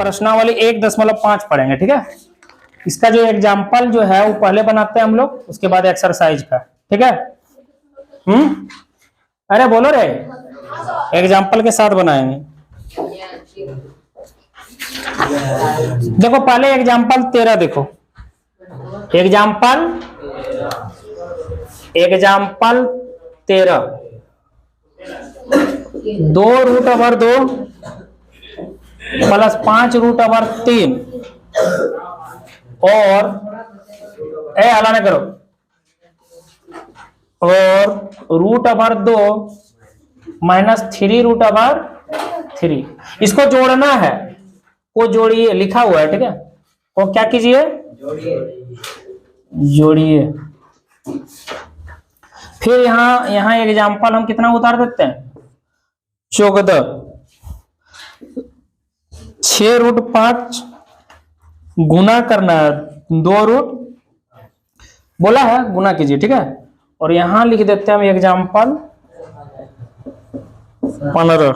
प्रश्नावली 1.5 पढ़ेंगे, ठीक है। इसका जो एग्जाम्पल जो है वो पहले बनाते हैं हम लोग, उसके बाद एक्सरसाइज का, ठीक है। अरे बोलो रे, एग्जाम्पल के साथ बनाएंगे। देखो पहले एग्जाम्पल 13 देखो, एग्जाम्पल 13 2√2 प्लस 5√3 और हला ना करो, और √2 माइनस 3√3 इसको जोड़ना है, को जोड़िए, लिखा हुआ है, ठीक है। वो क्या कीजिए, जोड़िए। फिर यहां एग्जाम्पल हम कितना उतार देते हैं, 14 6√5 गुना करना है, 2 बोला है, गुना कीजिए, ठीक है। और यहां लिख देते हैं हम एग्जाम्पल 15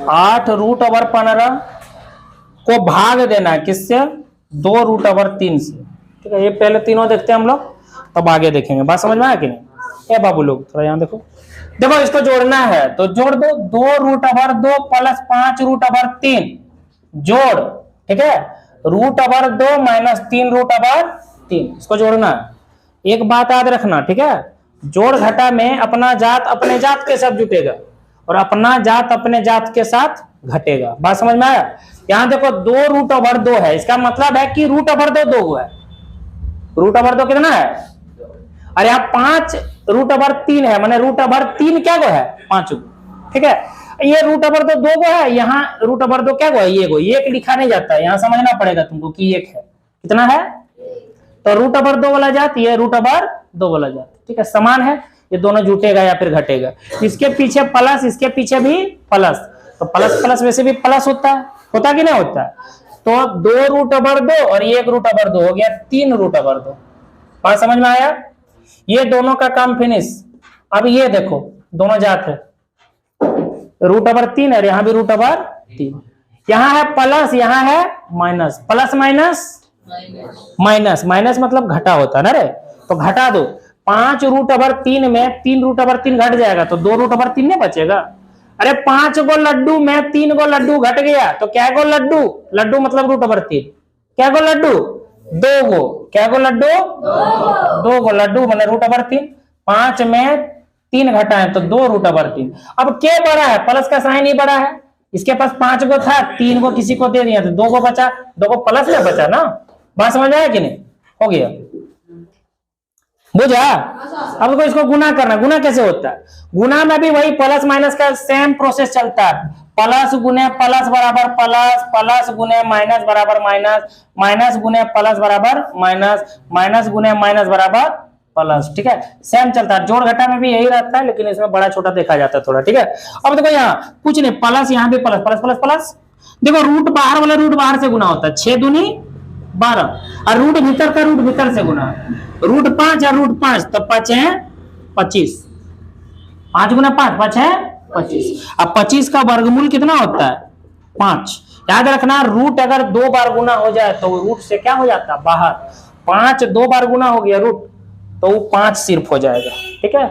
8√15 को भाग देना है किससे, 2√3 से, ठीक है। ये पहले तीनों देखते हैं हम लोग, तब आगे देखेंगे। बात समझ में आया कि नहीं। ए बाबू लोग थोड़ा यहाँ देखो, देखो इसको जोड़ना है तो जोड़ दो, 2√2 प्लस 5√3 जोड़, ठीक है। √2 माइनस 3√3 इसको जोड़ना है। एक बात याद रखना, ठीक है, जोड़ घटा में अपना जात अपने जात के साथ जुटेगा और अपना जात अपने जात के साथ घटेगा। बात समझ में आया। यहां देखो 2√2 है, इसका मतलब है कि √2 2 है। √2 कितना है, अरे यहाँ 5√3 है, माने √3 क्या गो है, 5, ठीक है। ये √2 2 गो है, यहाँ √2 क्या गो है, ये गो, एक लिखा नहीं जाता है, यहाँ समझना पड़ेगा तुमको कि एक है, कितना है, तो √2 वाला जात, ये √2 वाला जात, ठीक है, समान है। ये दोनों जुटेगा या फिर घटेगा। इसके पीछे प्लस, इसके पीछे भी प्लस, तो प्लस प्लस वैसे भी प्लस होता है, होता कि नहीं होता है। तो 2√2 और 1√2 हो गया 3√2। बात समझ में आया। ये दोनों का काम फिनिश। अब ये देखो दोनों जात है, √3 और यहाँ भी √3, यहाँ है प्लस, यहाँ है minus, plus minus minus, minus मतलब घटा होता है ना रे, तो घटा दो। 5√3 में 3√3 घट जाएगा तो 2√3 नहीं बचेगा। अरे 5 गो लड्डू में 3 गो लड्डू घट गया तो क्या गो लड्डू, लड्डू मतलब √3, क्या गो लड्डू, 2 गो, क्या गो लड्डू, 2 गो लड्डू मतलब √3। 5 में 3 घटाए तो 2√3। अब क्या बड़ा है, प्लस का साइन ही बड़ा है। इसके पास 5 गो था, 3 गो किसी को दे दिया तो 2 गो बचा, 2 गो प्लस में बचा ना। बात समझ आया कि नहीं, हो गया, बुझा। अब तो इसको गुना करना, गुना कैसे होता है, गुना में भी वही प्लस माइनस का सेम प्रोसेस चलता है। प्लस गुने प्लस बराबर प्लस, प्लस गुने माइनस बराबर माइनस, माइनस गुने प्लस बराबर माइनस, माइनस गुने माइनस बराबर प्लस, ठीक है, सेम चलता है। जोड़ घटा में भी यही रहता है, लेकिन इसमें बड़ा छोटा देखा जाता है थोड़ा, ठीक है। अब देखो यहाँ कुछ नहीं, प्लस, यहाँ भी प्लस प्लस प्लस प्लस। देखो रूट बाहर वाला रूट बाहर से गुना होता है, 6 दूनी 12, और रूट भीतर का रूट भीतर से गुना, √5 और √5 तो 5 है 25, 5 गुना 5 5 है 25। अब 25 का वर्गमूल कितना होता है, 5। याद रखना, रूट अगर 2 बार गुना हो जाए तो रूट से क्या हो जाता है, बाहर। 5 2 बार गुना हो गया रूट, तो वो 5 सिर्फ हो जाएगा, ठीक है,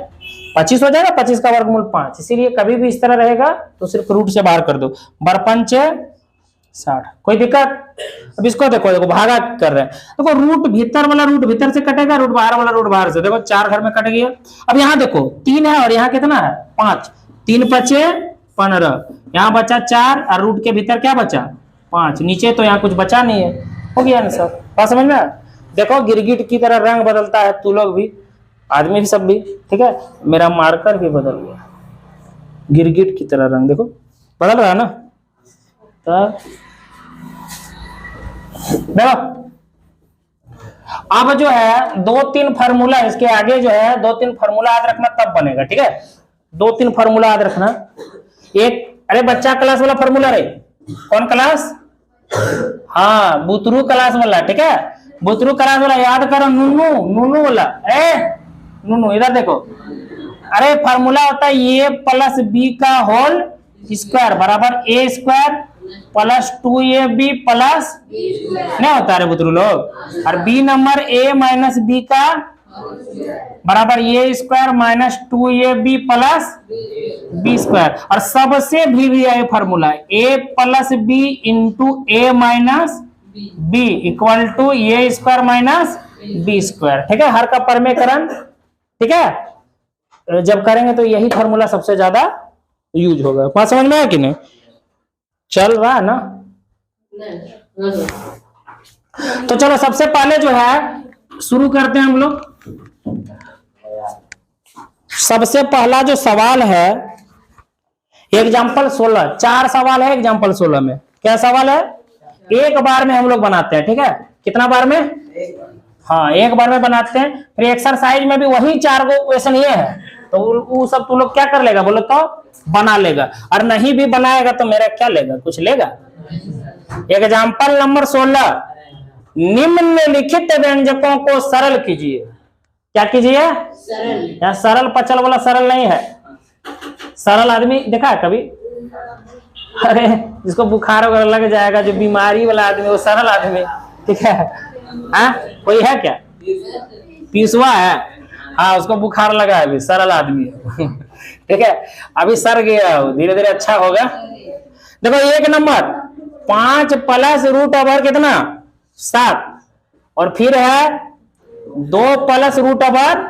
25 हो जाएगा। 25 का वर्गमूल 5, इसीलिए कभी भी इस तरह रहेगा तो सिर्फ रूट से बाहर कर दो। 12×5 = 60, कोई दिक्कत। अब इसको देखो, देखो भागा कर रहे हैं, देखो रूट भीतर वाला रूट भीतर से कटेगा, रूट बाहर वाला रूट बाहर से, देखो 4 घर में कट गया। अब यहाँ देखो 3 है और यहाँ कितना है 5, 3 × 5 = 15, यहाँ बचा 4 और रूट के भीतर क्या बचा 5, नीचे तो यहाँ कुछ बचा नहीं है, हो गया ना सब। बात समझ में। देखो गिरगिट की तरह रंग बदलता है, तू लोग भी, आदमी भी, सब भी, ठीक है। मेरा मार्कर भी बदल गया, गिरगिट की तरह रंग देखो बदल रहा है ना। देखो अब जो है 2-3 फार्मूला, इसके आगे जो है 2-3 फार्मूला याद रखना, तब बनेगा, ठीक है। 2-3 फार्मूला याद रखना। एक, अरे बच्चा क्लास वाला फार्मूला रे, कौन क्लास, हाँ बुतरू क्लास वाला, ठीक है, बुतरू क्लास वाला याद करो, नूनू, नूनू वाला, नूनू इधर देखो। अरे फार्मूला होता है a + b का होल स्क्वायर बराबर a² प्लस 2ab प्लस नहीं होता रे बुतरू लोग। और B number a minus B का बराबर A square minus 2ab plus B square. और सबसे भी है formula a plus B into A minus B equal to A square minus B square. ठीक है, हर का परमेकरण। ठीक है, जब करेंगे तो यही फॉर्मूला सबसे ज्यादा यूज होगा। बात समझ में आया कि नहीं? चल रहा है ना? तो चलो सबसे पहले जो है शुरू करते हैं हम लोग। सबसे पहला जो सवाल है एग्जाम्पल 16, 4 सवाल है एग्जाम्पल 16 में। क्या सवाल है? एक बार में हम लोग बनाते हैं। ठीक है, कितना बार में? हाँ, एक बार में बनाते हैं। फिर एक्सरसाइज में भी वही 4 गो क्वेश्चन ये है, तो वो सब तू लोग क्या कर लेगा बोलो तो बना लेगा। और नहीं भी बनाएगा तो मेरा क्या लेगा? कुछ लेगा। एग्जाम्पल नंबर 16, निम्नलिखित व्यंजकों को सरल कीजिए। क्या कीजिए? यहाँ सरल पचल वाला सरल नहीं है। सरल आदमी देखा है कभी? अरे जिसको बुखार वगैरह लग जाएगा, जो बीमारी वाला आदमी, वो सरल आदमी। ठीक है, हाँ कोई है क्या? पिसवा है, हाँ उसको बुखार लगा है, अभी सरल आदमी है। ठीक है, अभी सर गया, धीरे धीरे अच्छा होगा। देखो एक नंबर 5 प्लस रूट ओवर कितना 7, और फिर है 2 प्लस रूट ओवर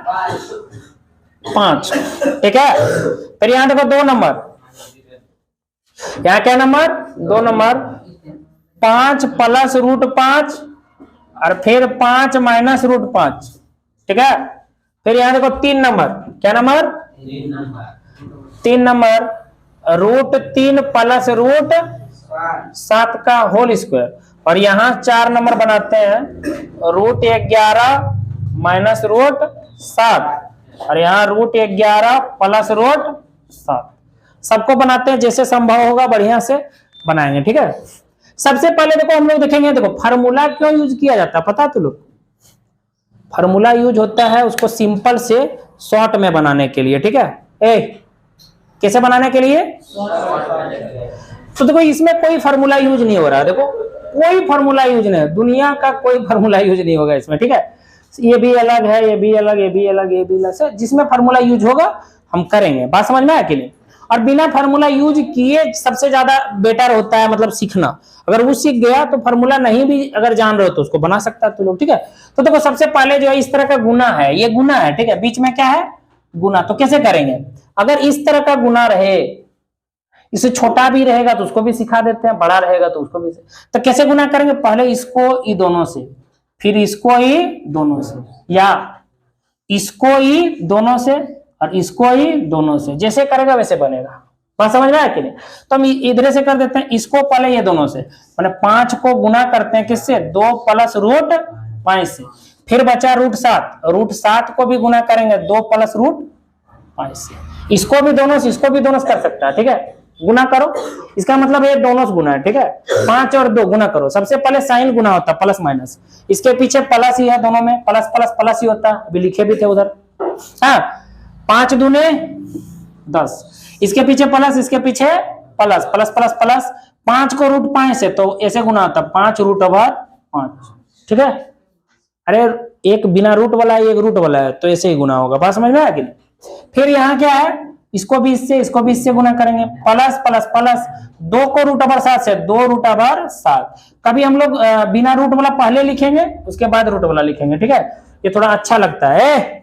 5। ठीक है, फिर यहां देखो 2 नंबर, यहाँ क्या नंबर? 2 नंबर 5 प्लस रूट 5 और फिर 5 माइनस रूट 5। ठीक है, फिर यहां देखो 3 नंबर। क्या number? 3 number root 3 plus root 7 का होल स्क्वायर। और यहां 4 नंबर बनाते हैं रूट 11 माइनस रूट 7 और यहां रूट 11 प्लस रूट 7। सबको बनाते हैं, जैसे संभव होगा बढ़िया से बनाएंगे। ठीक है, सबसे पहले देखो हम लोग देखेंगे, देखो फार्मूला क्यों यूज किया जाता है पता? तो लोग फार्मूला यूज होता है उसको सिंपल से शॉर्ट में बनाने के लिए। ठीक है, कैसे बनाने के लिए? तो देखो इसमें कोई फार्मूला यूज नहीं हो रहा है। देखो कोई फार्मूला यूज नहीं है, दुनिया का कोई फार्मूला यूज नहीं होगा इसमें। ठीक है, ये भी अलग है, ये भी अलग, ये भी अलग, ये भी अलग से जिसमें फार्मूला यूज होगा हम करेंगे। बात समझ में आया कि नहीं? और बिना फार्मूला यूज किए सबसे ज्यादा बेटर होता है मतलब सीखना। अगर वो सीख गया तो फार्मूला नहीं भी अगर जान रहे हो तो उसको बना सकता है तो लोग। ठीक है, तो देखो सबसे पहले जो है इस तरह का गुना है, ये गुना है। ठीक है, बीच में क्या है? गुना। तो कैसे करेंगे? अगर इस तरह का गुना रहे, इसे छोटा भी रहेगा तो उसको भी सिखा देते हैं, बड़ा रहेगा तो उसको भी। तो कैसे गुना करेंगे? पहले इसको ई दोनों से, फिर इसको ई दोनों से, या इसको ई दोनों से और इसको ही दोनों से। जैसे करेगा वैसे बनेगा। बात समझ में आया कि नहीं? तो हम इधर से कर देते हैं, इसको पहले ये दोनों से, मतलब 5 को गुना करते हैं किससे? 2 प्लस रूट 5 से। फिर बचा रूट 7, रूट 7 को भी गुना करेंगे 2 प्लस रूट 5 से। इसको भी दोनों से, इसको भी दोनों से कर सकता है। ठीक है, गुना करो, इसका मतलब ये दोनों से गुना है। ठीक है, 5 और 2 गुना करो। सबसे पहले साइन गुना होता है प्लस माइनस, इसके पीछे प्लस ही है, दोनों में प्लस प्लस प्लस ही होता है। अभी लिखे भी थे उधर। हाँ, 5 दूने 10, इसके पीछे प्लस, इसके पीछे प्लस, प्लस प्लस प्लस। 5 को रूट 5 से तो ऐसे गुना होता है 5 रूट ओवर 5। ठीक है, अरे एक बिना रूट वाला है, एक रूट वाला है, तो ऐसे ही गुना होगा। बात समझ में आया कि नहीं? फिर यहाँ क्या है? इसको भी इससे, इसको भी इससे गुना करेंगे, प्लस प्लस प्लस। 2 को रूट ओवर 7 से 2 रूट ओवर 7। कभी हम लोग बिना रूट वाला पहले लिखेंगे, उसके बाद रूट वाला लिखेंगे। ठीक है, ये थोड़ा अच्छा लगता है।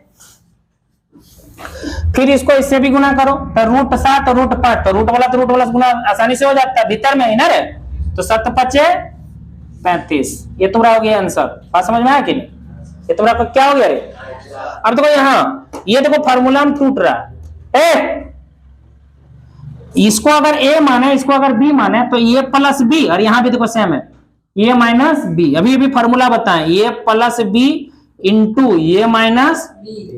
फिर इसको इससे भी गुना करो, तो रूट 7 रूट 5, तो रूट वाला तो रूट वाला गुना आसानी से हो जाता है, भीतर में ही ना रे। तो 7 5 35, ये तुम्हारा हो गया आंसर। बात समझ में आया कि नहीं? ये तुम्हारा क्या हो गया रे? अब देखो यहाँ, ये देखो फार्मूला में टूट रहा है। इसको अगर ए माने, इसको अगर बी माने, तो ए प्लस बी, और यहां भी देखो सेम है, ए माइनस बी। अभी फार्मूला बताएं, ए plus B into A minus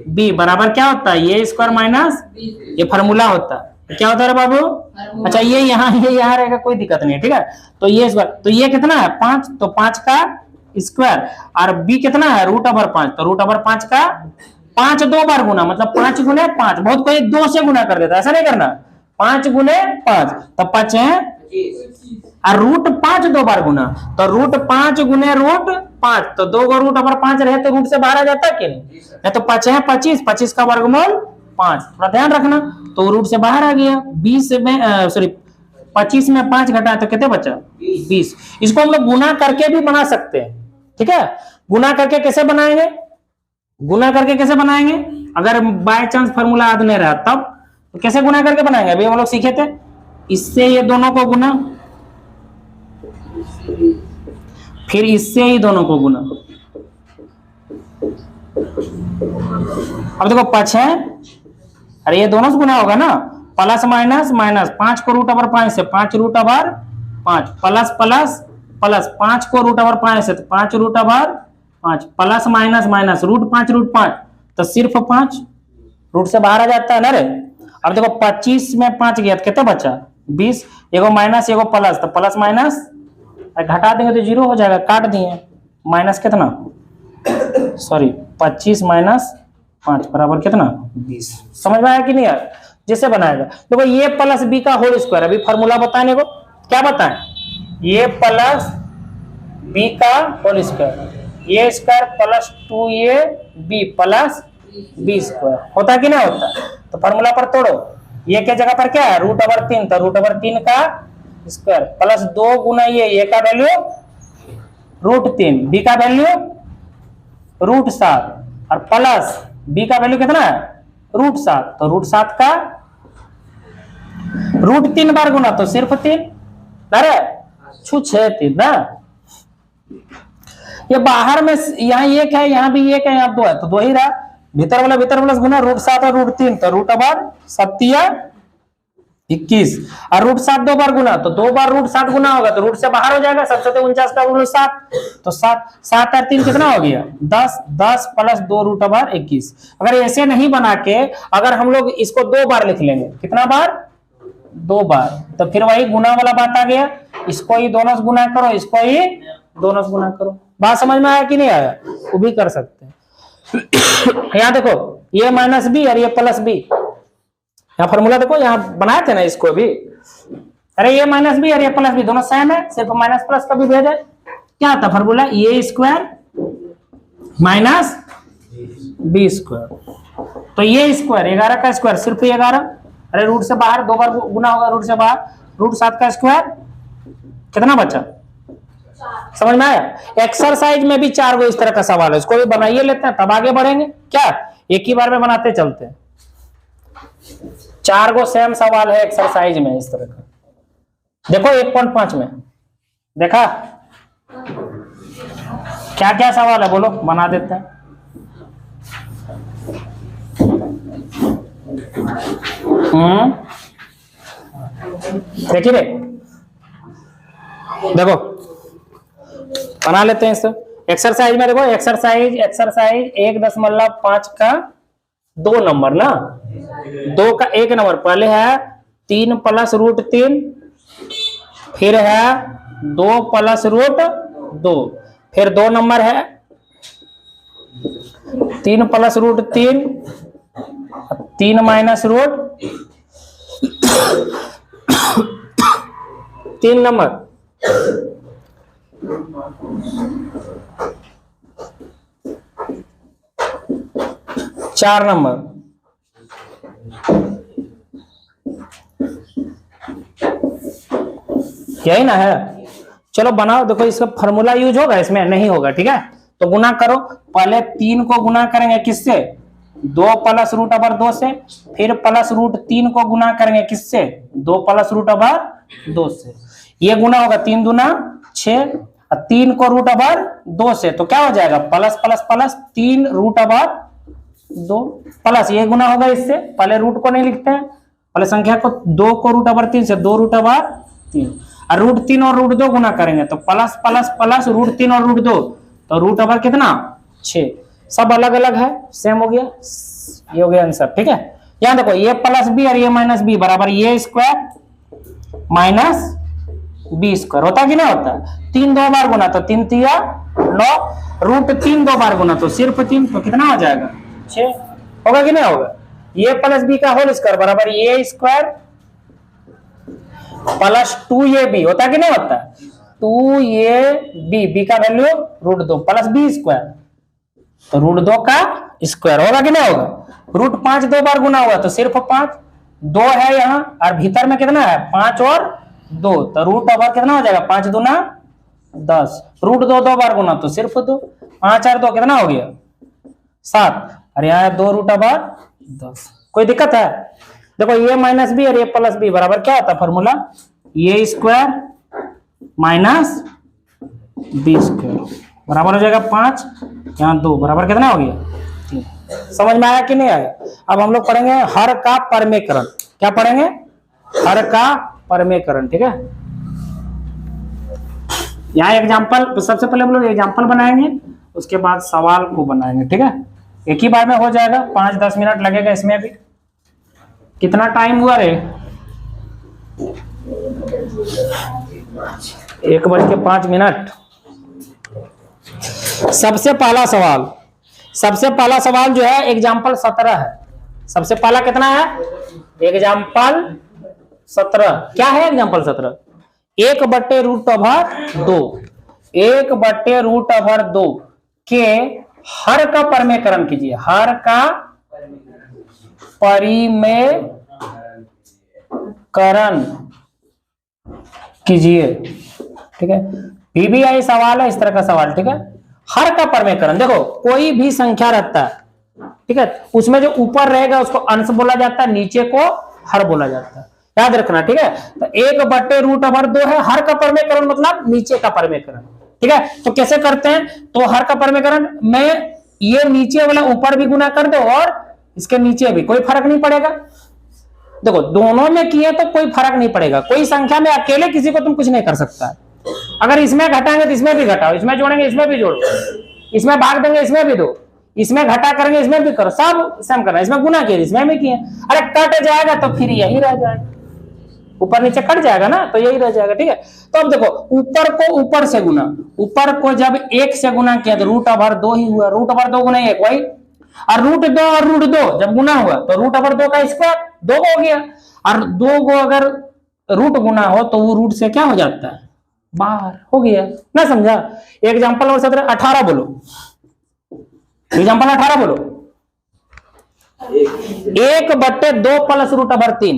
B बराबर क्या होता है? ए स्क्वायर माइनस, ये फार्मूला होता है। क्या होता है बाबू? अच्छा, ये यहाँ रहेगा, कोई दिक्कत नहीं है। ठीक है, तो ये स्क्वायर, तो ये कितना है? 5, तो 5 का स्क्वायर। और बी कितना है? रूट ओवर 5, तो रूट ओवर 5 का 5 2 बार गुना, मतलब 5 गुने 5। बहुत कोई 2 से गुना कर देता है, ऐसा नहीं करना। 5 गुने 5, तो 5 है और रूट 5 दो बार गुना, तो रूट 5 गुने रूट 5, तो 2 को रूट अगर 5 रहे तो रूट से बाहर आ जाता है कि नहीं, तो 5 है 25, 25 का वर्गमूल 5, थोड़ा ध्यान रखना, तो रूट से बाहर आ गया। 20 में सॉरी 25 में 5 घटा तो कितने बचा 20। इसको हम लोग गुना करके भी बना सकते हैं, ठीक है। गुना करके कैसे बनाएंगे, गुना करके कैसे बनाएंगे, अगर बाय चांस फॉर्मूला याद नहीं रहा तब तो कैसे गुना करके बनाएंगे, अभी हम लोग सीखे थे, इससे ये दोनों को गुना, फिर इससे ही दोनों को गुना। अब देखो 5 है, अरे ये दोनों से गुना होगा ना, प्लस माइनस माइनस, 5 को रूट ओवर 5 से 5 root over 5, plus plus plus, 5 को रूट ओवर 5 से 5 root over 5, plus minus minus, root 5 तो सिर्फ 5 रूट से बाहर आ जाता है ना रे। अब देखो 25 में 5 गया तो कितना बचा 20, एगो माइनस एगो प्लस, तो प्लस माइनस घटा देंगे तो 0 हो जाएगा, काट दिए, माइनस कितना सॉरी 25 माइनस 5 बराबर कितना 20। समझ में आया कि नहीं यार, जैसे बनाएगा देखो ये प्लस बी का होल स्क्वायर, अभी फॉर्मूला बताने को क्या बताएं, ये प्लस बी का होल स्क्वायर, ये square plus 2a B plus B square, होता कि नहीं होता, तो फॉर्मूला पर तोड़ो, ये क्या जगह पर क्या है रूट ओवर 3, तो रूट ओवर 3 का स्क्वायर प्लस 2 गुना ये का वैल्यू रूट 3, बी का वैल्यू रूट 7 और प्लस बी का वैल्यू कितना है रूट 7, तो रूट 7 का रूट 3 बार गुना तो सिर्फ 3, अरे छुछे 3 ना, ये बाहर में यहाँ एक है यहाँ भी एक है यहाँ 2 है तो 2 ही रहा, भीतर वाला गुना रूट 7 और रूट 3, तो रूट ओवर 7 21 और रूट 7 2 बार गुना तो 2 बार रूट 7 गुना होगा तो रूट से बाहर हो जाएगा, 7 का रूट 7, तो 7 और 3 कितना हो गया 10, 10 प्लस 2 रूट ओवर 21। अगर ऐसे नहीं बना के अगर हम लोग इसको 2 बार लिख लेंगे, कितना बार 2 बार, तो फिर वही गुना वाला बात आ गया, इसको ही दोनों से गुना करो, इसको ही दोनों से गुना करो। बात समझ में आया कि नहीं आया, वो भी कर सकते हैं। यहाँ देखो ये माइनस बी और ये प्लस बी, यहाँ फॉर्मूला देखो यहाँ बनाए थे ना इसको भी, अरे ये माइनस बी और ये प्लस बी दोनों सेम है, सिर्फ माइनस प्लस का भी भेद है। क्या था फॉर्मूला, ए स्क्वायर माइनस बी स्क्वायर, तो ये स्क्वायर 11 का स्क्वायर सिर्फ 11, अरे रूट से बाहर 2 बार गुना होगा, रूट से बाहर रूट 7 का स्क्वायर कितना बचा, समझ में आया। एक्सरसाइज में भी 4 गो इस तरह का सवाल है, इसको भी बनाइए लेते हैं तब आगे बढ़ेंगे, क्या एक ही बार में बनाते चलते हैं। 4 गो सेम सवाल है एक्सरसाइज में इस तरह का, देखो 1.5 में देखा क्या क्या सवाल है, बोलो बना देते हैं। देखिए देखो बना लेते हैं इसको। एक्सरसाइज में देखो एक्सरसाइज 1.5 का 2 नंबर ना, 2 का 1 नंबर पहले है 3 प्लस रूट 3, फिर है 2 प्लस रूट 2, फिर 2 नंबर है 3 plus root 3, 3 minus root 3 number, चार नंबर, यही ना है। चलो बनाओ, देखो इसका फॉर्मूला यूज होगा इसमें नहीं होगा, ठीक है, तो गुना करो। पहले 3 को गुना करेंगे किससे 2 प्लस रूट ओवर 2 से, फिर प्लस रूट 3 को गुना करेंगे किससे 2 प्लस रूट ओवर 2 से, ये गुना होगा 3 दूना 6 और 3 को रूट ओवर 2 से, तो क्या हो जाएगा plus plus plus 3 root over 2 plus ये गुना होगा इससे, पहले रूट को नहीं लिखते हैं, पहले संख्या को 2 को रूट ओवर 3 से 2 रूट ओवर 3 और रूट 3 और रूट 2 गुना करेंगे तो प्लस प्लस प्लस रूट 3 और रूट 2, तो रूट ओवर कितना 6, सब अलग अलग है, सेम हो गया, ये हो गया आंसर, ठीक है। यहाँ देखो ये प्लस बी और ये माइनस बी बराबर ये स्क्वायर माइनस बी स्क्वायर, होता कि नहीं होता, 3 2 बार गुना तो 3 3 9, रूट 3 2 बार गुना तो सिर्फ 3, तो कितना हो जाएगा 6, होगा कि नहीं होगा। ये प्लस बी का होल स्क्वायर बराबर ये स्क्वायर प्लस 2ab होता है कि नहीं होता? 2ab, b का वैल्यू √2 प्लस b स्क्वायर, तो √2 का स्क्वायर होगा कि नहीं होगा? √5 दो बार गुना हुआ तो सिर्फ 5, 2 है यहाँ और भीतर में कितना है 5 और 2, तो रूट ओवर कितना हो जाएगा 5 दूना 10, √2 दो बार गुना तो सिर्फ 2, 5 और 2 कितना हो गया 7, और यहाँ है 2 √10। कोई दिक्कत है? देखो a माइनस बी और a प्लस बी बराबर क्या होता है formula? a square minus B square बराबर हो जाएगा 5, यहाँ 2 बराबर कितना हो गया 3। समझ में आया कि नहीं आया? अब हम लोग पढ़ेंगे हर का परमेकरण। क्या पढ़ेंगे? हर का परमेकरण। ठीक है, यहाँ एग्जाम्पल, सबसे पहले हम लोग एग्जाम्पल बनाएंगे, उसके बाद सवाल को बनाएंगे। ठीक है, एक ही बार में हो जाएगा, 5-10 मिनट लगेगा इसमें भी। कितना टाइम हुआ रे? 1:05। सबसे पहला सवाल जो है एग्जाम्पल 17 है। सबसे पहला कितना है? एग्जाम्पल 17। क्या है एग्जाम्पल 17? 1/√2, 1/√2 के हर का परमेकरण कीजिए। हर का परिमेयकरण कीजिए। ठीक है, पीबीआई सवाल है, इस तरह का सवाल। ठीक है, हर का परमेकरण, देखो कोई भी संख्या रहता है, ठीक है, उसमें जो ऊपर रहेगा उसको अंश बोला जाता है, नीचे को हर बोला जाता है, याद रखना। ठीक है, तो 1/√2 है हर का परमेकरण, मतलब नीचे का परमेकरण। ठीक है, तो कैसे करते हैं? तो हर का परमेकरण में ये नीचे वाला ऊपर भी गुना कर दो और इसके नीचे भी, कोई फर्क नहीं पड़ेगा। देखो दोनों में किए तो कोई फर्क नहीं पड़ेगा, कोई संख्या में अकेले किसी को तुम कुछ नहीं कर सकता। अगर इसमें घटाएंगे तो इसमें भी घटाओ, इसमें जोड़ेंगे इसमें भी जोड़ो, इसमें भाग देंगे इसमें भी दो, इसमें घटा करेंगे इसमें भी करो, सब सेम करना। इसमें गुना किए इसमें भी किए, अरे कट जाएगा तो फिर यही रह जाएगा, ऊपर नीचे कट जाएगा ना, तो यही रह जाएगा। ठीक है, तो अब देखो ऊपर को ऊपर से गुना, ऊपर को जब 1 से गुना किया तो √2 ही हुआ, √2 गुना 1 वही, और √2 और √2 जब गुना हुआ तो √2 का स्क्वायर 2 हो गया, और 2 को अगर रूट गुना हो तो वो रूट से क्या हो जाता है बाहर, हो गया ना, समझा? एग्जाम्पल और 17 18 बोलो, एग्जाम्पल 18 बोलो। 1/2 प्लस √3,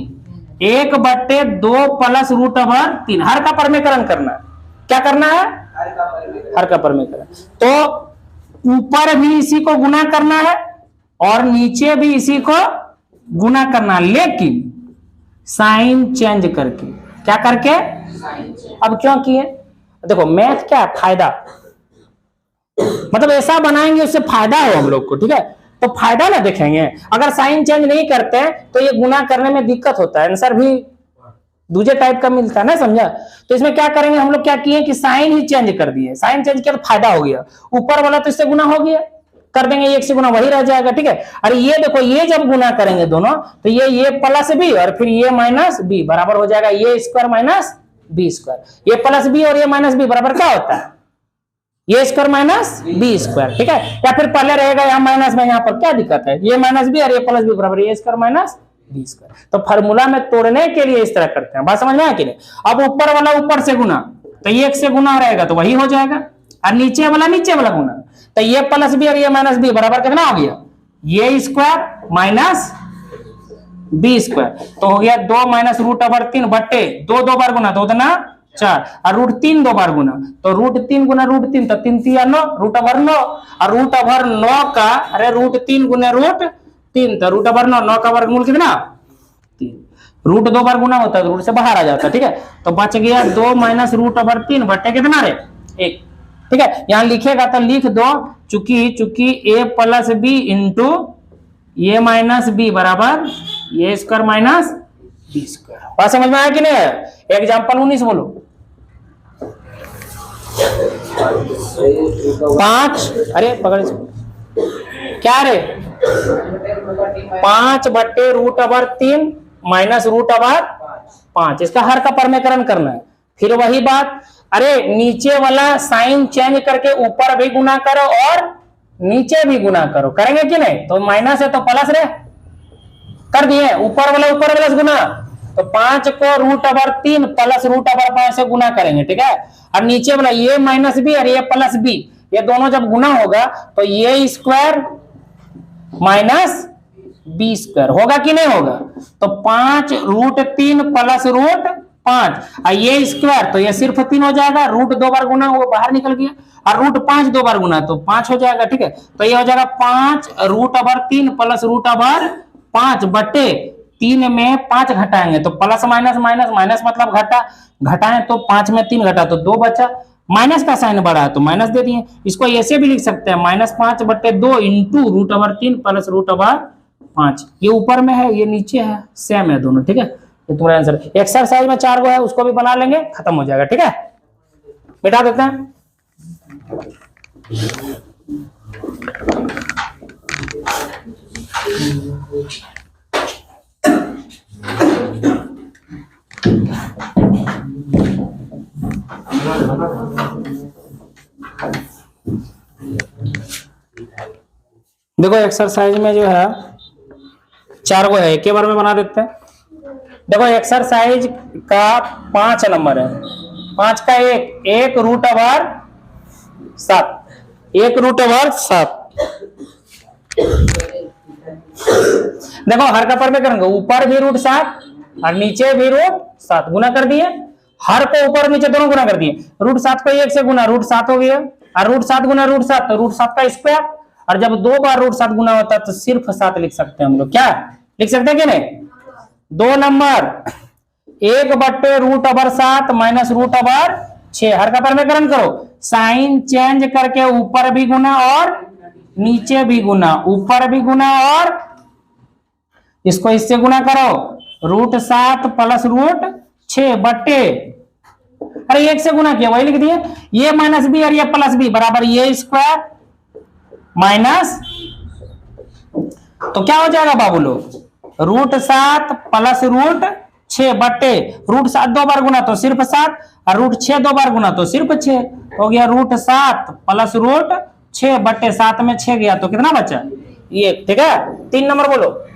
1/2 प्लस √3 हर का परमेकरण करना। क्या करना है? हर का परमेकरण। तो ऊपर भी इसी को गुना करना है और नीचे भी इसी को गुना करना, लेकिन साइन चेंज करके। क्या करके? अब क्यों किए? देखो मैथ क्या है? फायदा, मतलब ऐसा बनाएंगे उससे फायदा हो हम लोग को। ठीक है, तो फायदा ना देखेंगे। अगर साइन चेंज नहीं करते हैं तो ये गुना करने में दिक्कत होता है, आंसर भी दूसरे टाइप का मिलता है ना, समझा? तो इसमें क्या करेंगे हम लोग, क्या किए कि साइन ही चेंज कर दिए। साइन चेंज किया तो फायदा हो गया, ऊपर वाला तो इससे गुना हो गया, कर देंगे 1 से गुना वही रह जाएगा। ठीक है, अरे ये देखो, ये जब गुना करेंगे दोनों तो ये प्लस बी और फिर ये माइनस बी बराबर हो जाएगा ये स्क्वायर माइनस बी स्क्वायर। ये प्लस बी और ये माइनस बी बराबर क्या होता है? ये स्क्वायर माइनस बी स्क्वायर। ठीक है, या फिर पहले रहेगा यहाँ माइनस में, यहाँ पर क्या दिक्कत है? ये माइनस बी और ये प्लस बी बराबर ये स्क्वायर माइनस बी स्क्वायर। तो फॉर्मूला में तोड़ने के लिए इस तरह करते हैं, बात समझ में आया कि नहीं? अब ऊपर वाला ऊपर से गुना तो 1 से गुना रहेगा तो वही हो जाएगा, और नीचे वाला गुना तो ये प्लस बी और ये माइनस बी बराबर कितना हो गया? ये स्क्वायर माइनस बी स्क्वायर। तो हो गया 2 माइनस √3 बट्टे 2 दो बार गुना 2 दूना 4 और √3 दो बार गुना तो √3 गुना √3 तो 3 3 9 √9 और √9 का, अरे √3 गुना √3 तो √9 9 का वर्गमूल कितना? 3। रूट 2 बार गुना होता है तो रूट से बाहर आ जाता है। ठीक है, तो बच गया 2 माइनस √3 बट्टे कितना रे? 1। ठीक है, यहां लिखेगा तो लिख दो, चूंकि a प्लस बी इंटू ये माइनस बी बराबर ये स्क्वायर माइनस बी स्क्वायर। बात समझ में आया कि नहीं? एग्जाम्पल 19 बोलो। 5, अरे पकड़ क्या रे? 5/√3 माइनस √5, इसका हर का परमेकरण करना है। फिर वही बात, अरे नीचे वाला साइन चेंज करके ऊपर भी गुना करो और नीचे भी गुना करो, करेंगे कि नहीं? तो माइनस है तो प्लस रे, कर दिए, ऊपर वाला गुना तो 5 को √3 प्लस √5 से गुना करेंगे, ठीक है। और नीचे वाला ये माइनस बी और ये प्लस बी, ये दोनों जब गुना होगा तो ये स्क्वायर माइनस बी स्क्वायर होगा कि नहीं होगा। तो 5√3 प्लस √5 और ये स्क्वायर, तो ये सिर्फ 3 हो जाएगा, रूट 2 बार गुना वो बाहर निकल गया, और √5 2 बार गुना तो 5 हो जाएगा, ठीक है। तो ये हो जाएगा 5√3 प्लस √5 बटे 3 में 5 घटाएंगे तो प्लस माइनस माइनस माइनस मतलब घटा, घटाएं तो 5 में 3 घटा तो 2 बचा, माइनस का साइन बढ़ा है तो माइनस दे दिए। इसको ऐसे भी लिख सकते हैं -5 बटे 2 इंटू √3 प्लस √5। ये ऊपर में है, ये नीचे है, सेम है दोनों, ठीक है। ये तुम्हारा आंसर। एक्सरसाइज में 4 गो है, उसको भी बना लेंगे, खत्म हो जाएगा, ठीक है। मिटा देते हैं। देखो एक्सरसाइज में जो है 4 गो है, एक ही बार में बना देते हैं। देखो एक्सरसाइज का 5 नंबर है, 5 का 1 √7, 1 √7। देखो हर का पर में करेंगे, ऊपर भी √7 और नीचे भी √7 गुना कर दिए, हर को ऊपर नीचे दोनों गुना कर दिए। √7 को 1 से गुना √7 हो गया, और √7 गुना √7 तो √7 का स्क्वायर, और जब 2 बार √7 गुना होता है तो सिर्फ 7 लिख सकते हैं हम लोग। क्या लिख सकते हैं कि नहीं। 2 नंबर 1 बटे √7 माइनस √6, हर का परमेकरण करो, साइन चेंज करके ऊपर भी गुना और नीचे भी गुना, ऊपर भी गुना और इसको इससे गुना करो, √7 प्लस √6 बटे, अरे 1 से गुना किया वही लिख दिए, ये माइनस बी और ये प्लस बी बराबर ये स्क्वायर माइनस, तो क्या हो जाएगा बाबू लोग, √7 प्लस √6 बटे, √7 2 बार गुना तो सिर्फ 7 और √6 2 बार गुना तो सिर्फ 6 हो गया, √7 प्लस √6 बटे 7 में 6 गया तो कितना बचा, ये, ठीक है। 3 नंबर बोलो।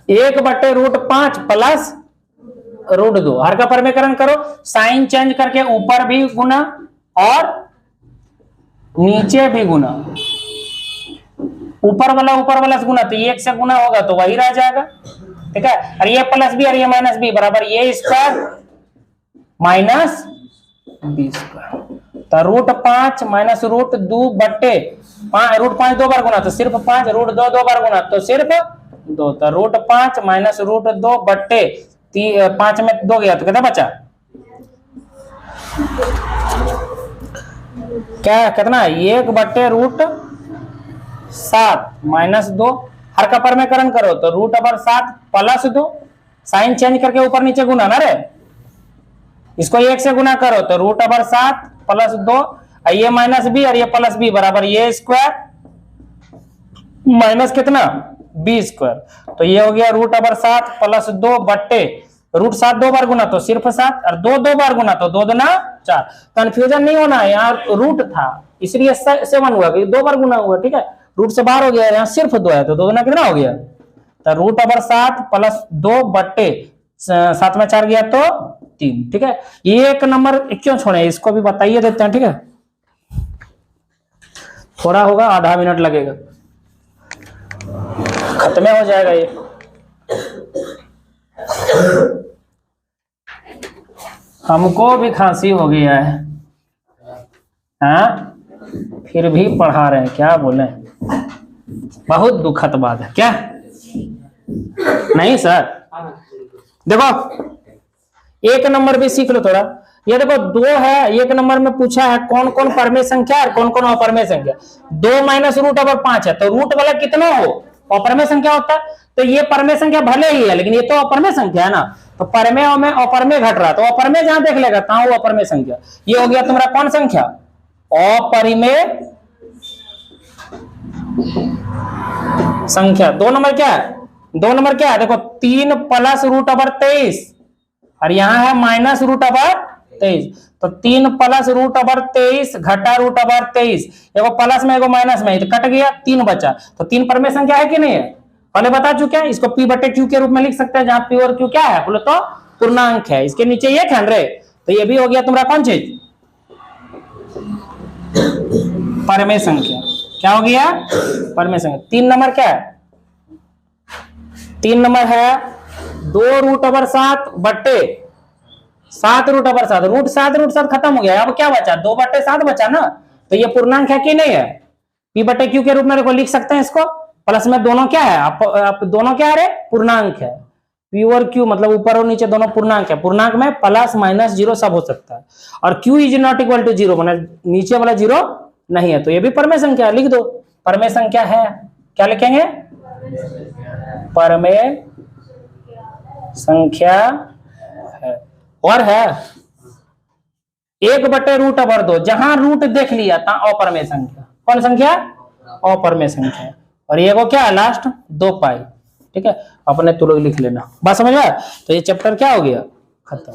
1 बटे √5 प्लस √2, हर का परमेकरण करो, साइन चेंज करके ऊपर भी गुना और नीचे भी गुना, ऊपर वाला से गुना तो 1 से गुना होगा तो वही रह जाएगा, ठीक है। और ये प्लस बी और ये माइनस बी बराबर ये स्क्वायर माइनस बी स्क्वायर, तो √5 माइनस √2 बटे √5 2 बार गुना तो सिर्फ 5, √2 2 बार गुना तो सिर्फ 2, तो √5 माइनस √2 बटे 5 में 2 गया तो कितना बचा, क्या कितना, 1 बटे √7 माइनस 2, हर का परमेकरण करो तो √7 प्लस 2, साइन चेंज करके ऊपर नीचे गुना ना रे, इसको 1 से गुना करो तो √7 प्लस 2, ये माइनस बी और ये प्लस बी बराबर ये स्क्वायर माइनस कितना बी स्क्वायर, तो ये हो गया √7 प्लस 2 बटे, √7 2 बार गुना तो सिर्फ 7 और 2 2 बार गुना तो 2 दूना 4, कंफ्यूजन नहीं होना, यहाँ रूट था इसलिए 7 हुआ, 2 बार गुना हुआ, ठीक है, रूट से बाहर हो गया, यहाँ सिर्फ 2 है तो 2 दूना कितना हो गया, तो √7 प्लस 2 बटे 7 में 4 गया तो 3, ठीक है। ये 1 नंबर क्यों छोड़े, इसको भी बताइए देते हैं, ठीक है। थोड़ा होगा, आधा मिनट लगेगा, खत्म हो जाएगा ये। हमको भी खांसी हो गया है, हाँ फिर भी पढ़ा रहे हैं, क्या बोले, बहुत दुखद बात है, क्या नहीं सर। देखो 1 नंबर भी सीख लो थोड़ा, ये देखो 2 है, 1 नंबर में पूछा है कौन कौन परमेय संख्या है कौन कौन अपरमेय संख्या, 2 माइनस √5 है तो रूट वाला कितना हो अपरमेय संख्या होता है, तो ये परमेय संख्या भले ही है लेकिन ये तो अपरमेय संख्या है ना, तो परमेय में अपरमेय घट रहा, तो अपरमेय जहां देख लेगा कहां वो अपरमेय संख्या, ये हो गया तुम्हारा कौन संख्या, अपरिमेय संख्या। 2 नंबर क्या है, 2 नंबर क्या है, देखो 3 प्लस √23 और यहाँ है माइनस √23, तो 3 प्लस √23 घटा √23, एगो प्लस में एगो माइनस में, तो कट गया 3 बचा, तो 3 परमेय संख्या है कि नहीं है, पहले बता चुके हैं, इसको p बटे q के रूप में लिख सकते हैं, जहां p और q क्या है बोलो तो पूर्णांक है। इसके नीचे ये ख्याल रहे, तो ये भी हो गया तुम्हारा कौन चीज, परमेय संख्या। क्या हो गया, परमेय संख्या। 3 नंबर क्या है, 3 नंबर है 2√7 बट्टे 7√7। रूट 7 खत्म हो गया, अब क्या बचा, 2/7 बचा ना, तो ये पूर्णांक है कि नहीं है, p बटे q के रूप में देखो लिख सकते हैं इसको। प्लस में दोनों क्या है, आप दोनों क्या है, पूर्णांक है। p और q मतलब ऊपर और नीचे दोनों पूर्णांक है, पूर्णांक में प्लस माइनस जीरो सब हो सकता है, और q is not equal to zero, मतलब नीचे वाला जीरो नहीं है, तो ये भी परमेय संख्या है, लिख दो परमेय संख्या है। क्या लिखेंगे, परमेय संख्या है। और है 1/√2, जहां रूट देख लिया था अपरमेय संख्या, कौन संख्या, अपरमेय संख्या। और ये को क्या है लास्ट 2 पाई, ठीक है, अपने तुम लोग लिख लेना, बात समझ में। तो ये चैप्टर क्या हो गया, खत्म।